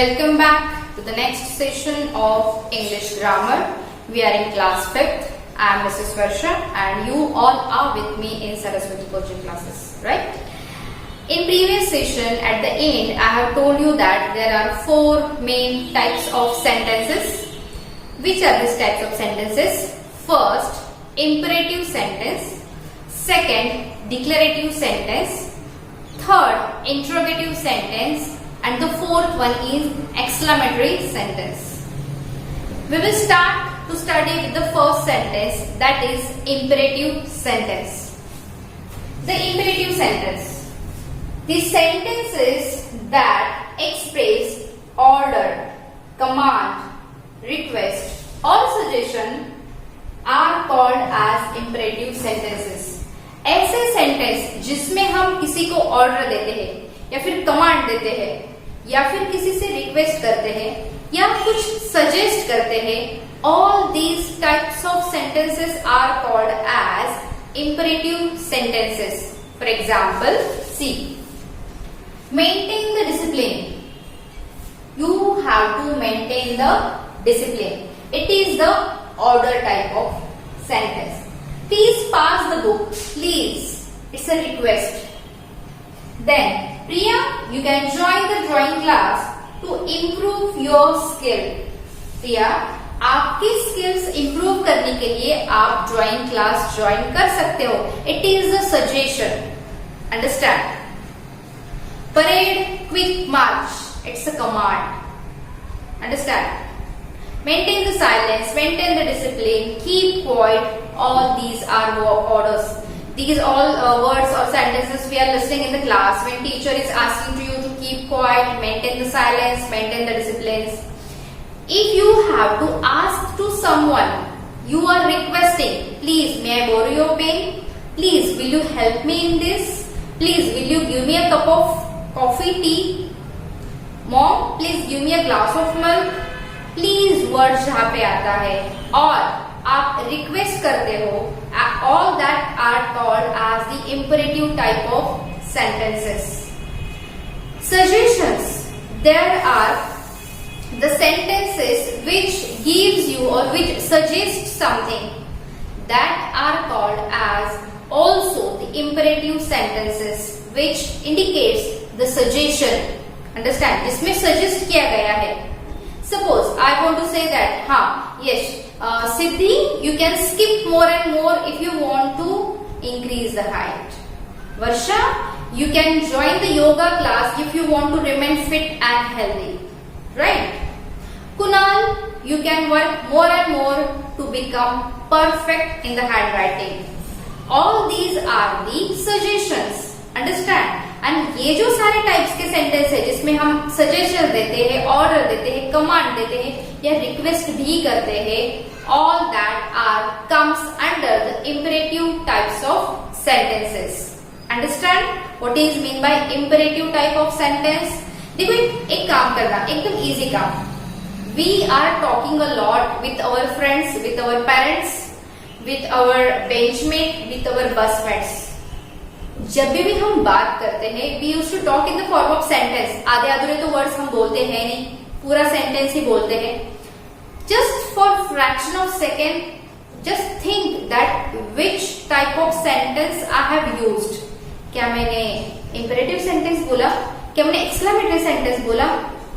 Welcome back to the next session of English Grammar. We are in class 5th. I am Mrs. Varsha and you all are with me in Saraswati coaching classes, right? In previous session at the end I have told you that there are 4 main types of sentences. Which are these types of sentences? First, imperative sentence. Second, declarative sentence. Third, interrogative sentence. And the fourth one is exclamatory sentence. We will start to study with the first sentence, that is imperative sentence. The imperative sentence. The sentences that express order, command, request or suggestion are called as imperative sentences. ऐसे sentence जिसमें हम किसी को order देते हैं या फिर command देते हैं या फिर किसी से रिक्वेस्ट करते हैं या कुछ सजेस्ट करते हैं, all these types of sentences are called as imperative sentences. For example, see, maintain the discipline. You have to maintain the discipline. It is the order type of sentence. Please pass the book. Please. It's a request. Then, Priya, you can join the drawing class to improve your skill. Priya, आपकी skills improve करने के लिए आप drawing class join कर सकते हो. It is a suggestion. Understand? Parade, quick march. It's a command. Understand? Maintain the silence, maintain the discipline, keep quiet. All these are orders. These all words or sentences we are listening in the class when teacher is asking to you to keep quiet, maintain the silence, maintain the disciplines. If you have to ask to someone, you are requesting, please may I borrow your pen? Please will you help me in this? Please will you give me a cup of coffee, tea? Mom, please give me a glass of milk. Please word जहाँ पे आता है और आप request करते हो, all that are called as the imperative type of sentences. Suggestions. There are the sentences which gives you or which suggest something, that are called as also the imperative sentences which indicates the suggestion. Understand? जिसमें suggest किया गया है. Suppose I want to say that, yes, Siddhi, you can skip more and more if you want to increase the height. Varsha, you can join the yoga class if you want to remain fit and healthy. Right? Kunal, you can work more and more to become perfect in the handwriting. All these are the suggestions. Understand? And ये जो सारे types के sentence है जिसमें हम suggestion देते हैं, order देते हैं, कमांड देते हैं या रिक्वेस्ट भी करते हैं, all that are comes under the imperative types of sentences. Understand what is mean by imperative type of sentence? देखो एक काम करना, एकदम इजी काम. We are talking a lot with our friends, with our parents, with our benchmate, with our busmates. जब भी हम बात करते हैं we use to talk in the form of sentence. आधे अधूरे तो वर्ड्स हम बोलते हैं नहीं, पूरा सेंटेंस ही बोलते हैं. Just for fraction of second just think that which type of sentence I have used. क्या मैंने इंपरेटिव सेंटेंस बोला, क्या मैंने एक्सक्लेमेटरी सेंटेंस बोला,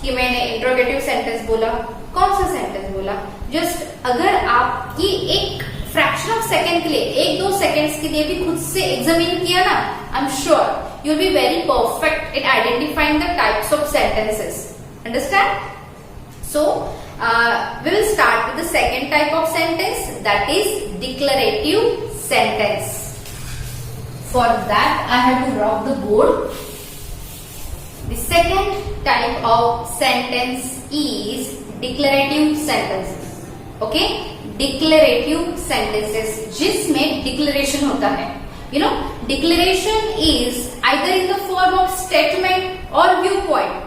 कि मैंने इंट्रोगेटिव सेंटेंस बोला, कौन सा सेंटेंस बोला? जस्ट अगर आप ये एक फ्रैक्शन ऑफ सेकेंड के लिए, 1-2 सेकेंड्स के लिए भी खुद से एग्जामिन किया ना, I am sure you will be very perfect in identifying the types of sentences. Understand? So we will start with the second type of sentence, that is declarative sentence. For that I have to rock the board. The second type of sentence is declarative sentences. Okay, declarative sentences जिसमें declaration होता है. You know, declaration is either in the form of statement और view point.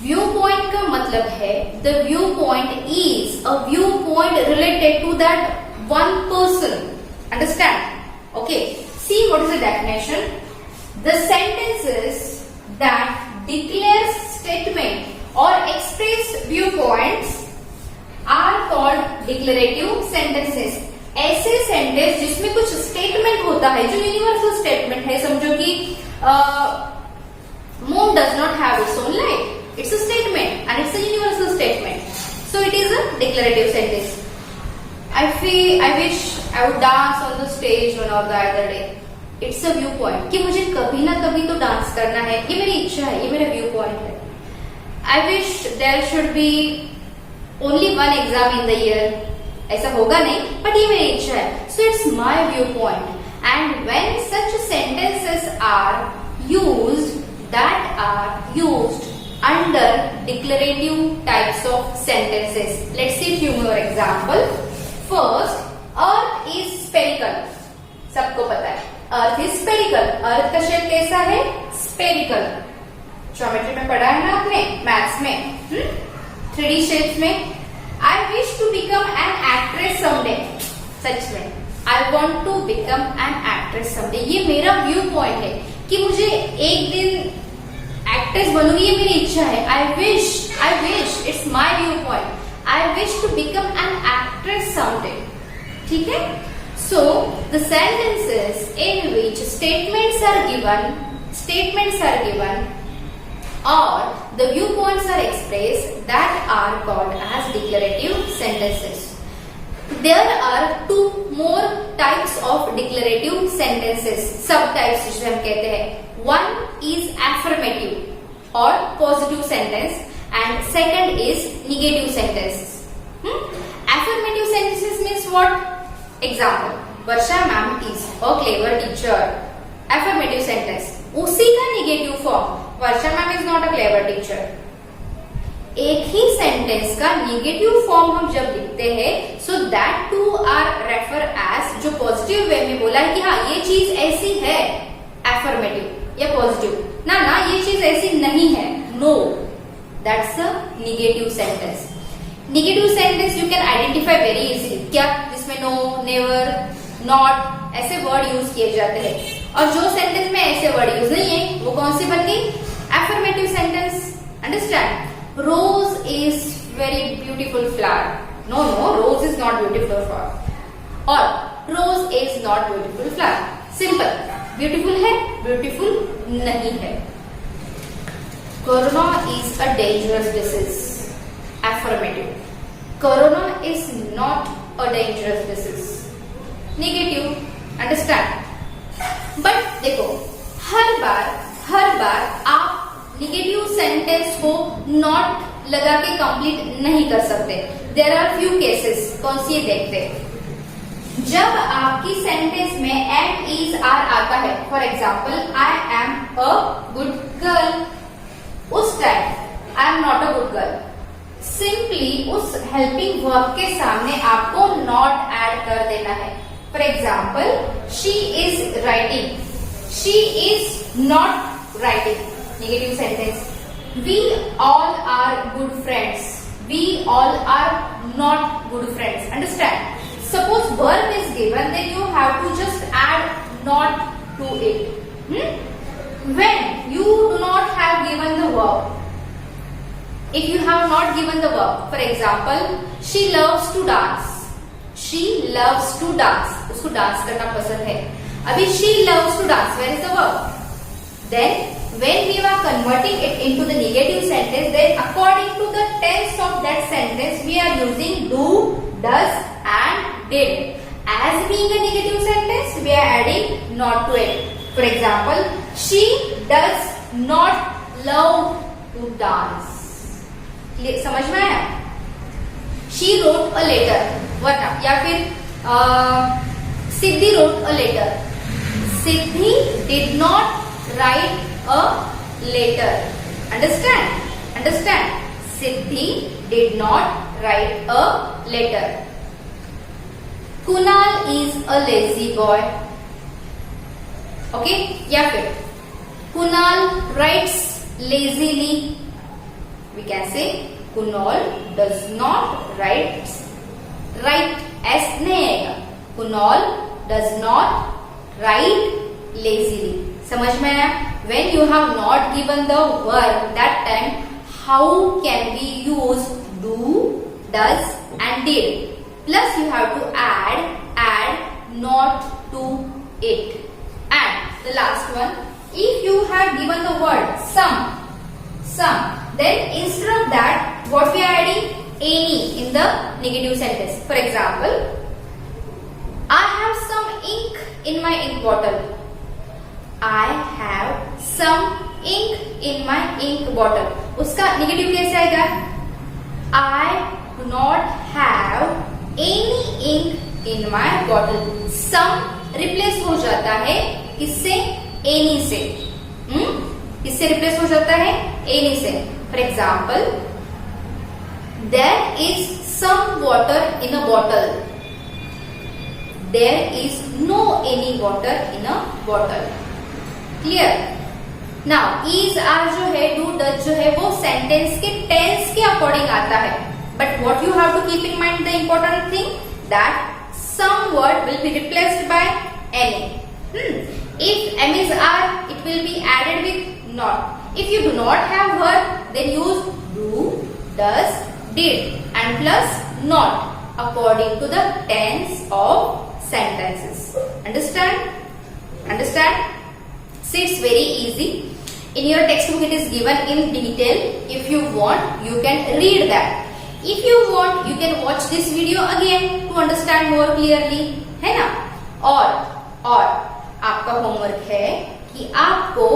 View point का मतलब है the view point is a view point related to that one person. Understand? Okay, see what is the definition. The sentences that declares statement or express viewpoints are called declarative sentences. ऐसे sentence जिसमें कुछ statement होता है, जो universal statement है, समझो कि moon does not have its own light. It's a statement and it's a universal statement. So it is a declarative sentence. I wish I would dance on the stage one or the other day. It's a viewpoint कि मुझे कभी ना कभी तो dance करना है, ये मेरी इच्छा है, ये मेरा व्यू पॉइंट है. I wish there should be only one exam in the year. ऐसा होगा नहीं, बट ये मेरी इच्छा है. So it's my viewpoint. And when such sentences are used, that are used under declarative types of sentences. Let's see few more example. First, Earth is spherical. सबको पता है Earth is spherical. Earth का shape कैसा है? Spherical. Geometry में पढ़ा है ना आपने, मैथ्स में, 3D शेप्स में. I wish to become an actress someday. सच में I want to become an actress someday. ये मेरा व्यू पॉइंट है कि मुझे एक दिन एक्ट्रेस बनूंगी, ये मेरी इच्छा है. I wish, it's my viewpoint. I wish to become an actress someday. ठीक है? So the sentences in which statements are given or the viewpoints are expressed, that are called as declarative sentences. There are two more types of declarative sentences, subtypes जिसे हम कहते हैं. One is affirmative or positive sentence and second is negative sentences. Affirmative sentences means what? Example, Varsha ma'am is a clever teacher. Affirmative sentence. उसी का negative form, Varsha ma'am is not a clever teacher. एक ही sentence का negative form हम जब लिखते हैं, so that two are refer as, जो पॉजिटिव वे में बोला है कि हाँ ये चीज ऐसी है, एफर्मेटिव या पॉजिटिव, ना ये चीज ऐसी नहीं है, no, that's a negative sentence. Negative sentence you can identify very easily. क्या? जिसमें नो, नेवर, नॉट ऐसे वर्ड यूज किए जाते हैं. और जो सेंटेंस में ऐसे वर्ड यूज नहीं है, वो कौन सी बन गई? Affirmative sentence. Understand? Rose is very beautiful flower. No, rose is not beautiful flower. Or rose is not beautiful flower. Simple. Beautiful है, beautiful नहीं है. Corona is a dangerous disease. Affirmative. Corona is not a dangerous disease. Negative. Understand? But देखो, हर बार आप negative sentence को not लगा के complete नहीं कर सकते. There are few cases. कौन सी देखते? जब आपकी सेंटेंस में एम इज आर आता है, for example I am a good girl, उस टाइम I am not a good girl, simply उस हेल्पिंग वर्ब के सामने आपको नॉट ऐड कर देना है. For example she is writing, she is not writing. Negative sentence. We all are good friends. We all are not good friends. Understand? Suppose verb is given, then you have to just add not to it. When you do not have given the verb, if you have not given the verb, for example, she loves to dance. She loves to dance. उसको dance करना पसंद है. अभी she loves to dance. Where is the verb? Then when we are converting it into the negative sentence, then according to the tense of that sentence, we are using do, does and did. As being a negative sentence, we are adding not to it. For example, she does not love to dance. समझ में आया? She wrote a letter. वरना या फिर सिद्धि wrote a letter. Siddhi did not write a letter. Understand? Siddhi did not write a letter. Kunal is a lazy boy. Okay? या फिर Kunal writes lazily. We can say Kunal does not write as नहीं आएगा. Kunal does not write lazily. समझ में आया? When you have not given the verb, that time how can we use do, does and did. Plus you have to add not to it. And the last one, if you have given the word some, then instead of that, what we are adding? Any in the negative sentence. For example, I have some ink in my ink bottle. I have some ink in my ink bottle. उसका negative कैसे आएगा? I do not have any ink in my bottle. Some replace हो जाता है किससे? any से. किससे replace हो जाता है? any से. For example, there is some water in a bottle. There is no any water in a bottle. Clear? Now, is, are जो है, do, does जो है, वो सेंटेंस के टेंस के अकॉर्डिंग आता है. But what you have to keep in mind, the important thing, that some word will be replaced by any. If M is are, it will be added with not. If you do not have verb, then use do, does, did and plus not according to the tense of sentences. Understand? See, it's very easy. In your textbook it is given in detail. If you want, you can read that. If you want, you can watch this video again to understand more clearly. है ना? और आपका homework है कि आपको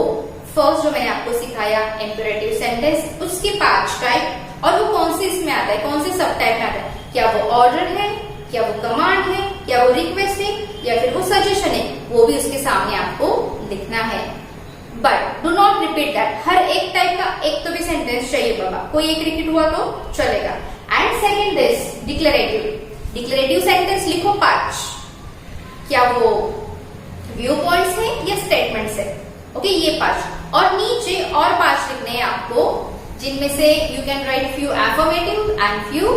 first जो मैंने आपको सिखाया इम्पेरेटिव सेंटेंस, उसके 5 टाइप, और वो कौन से इसमें आता है, कौन से सब टाइप में आता है, क्या वो ऑर्डर है, क्या वो कमांड है, क्या वो रिक्वेस्ट है, या फिर वो सजेशन है, वो भी उसके सामने आपको लिखना है. But do not repeat that. हर एक टाइप का एक तो भी सेंटेंस चाहिए बाबा. कोई एक रिपीट हुआ तो चलेगा. And second this declarative sentence लिखो 5. क्या वो व्यू पॉइंट्स है या स्टेटमेंट्स है? ओके, ये 5. और नीचे और 5 लिखने हैं आपको, जिनमें से you can write few affirmative and few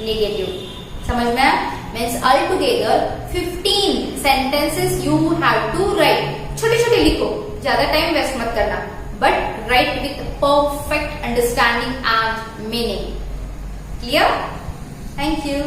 negative. समझ में आया? Means altogether 15 sentences you have to write. छोटे छोटे लिखो, ज्यादा टाइम वेस्ट मत करना, but write with perfect understanding and meaning. Clear? Thank you.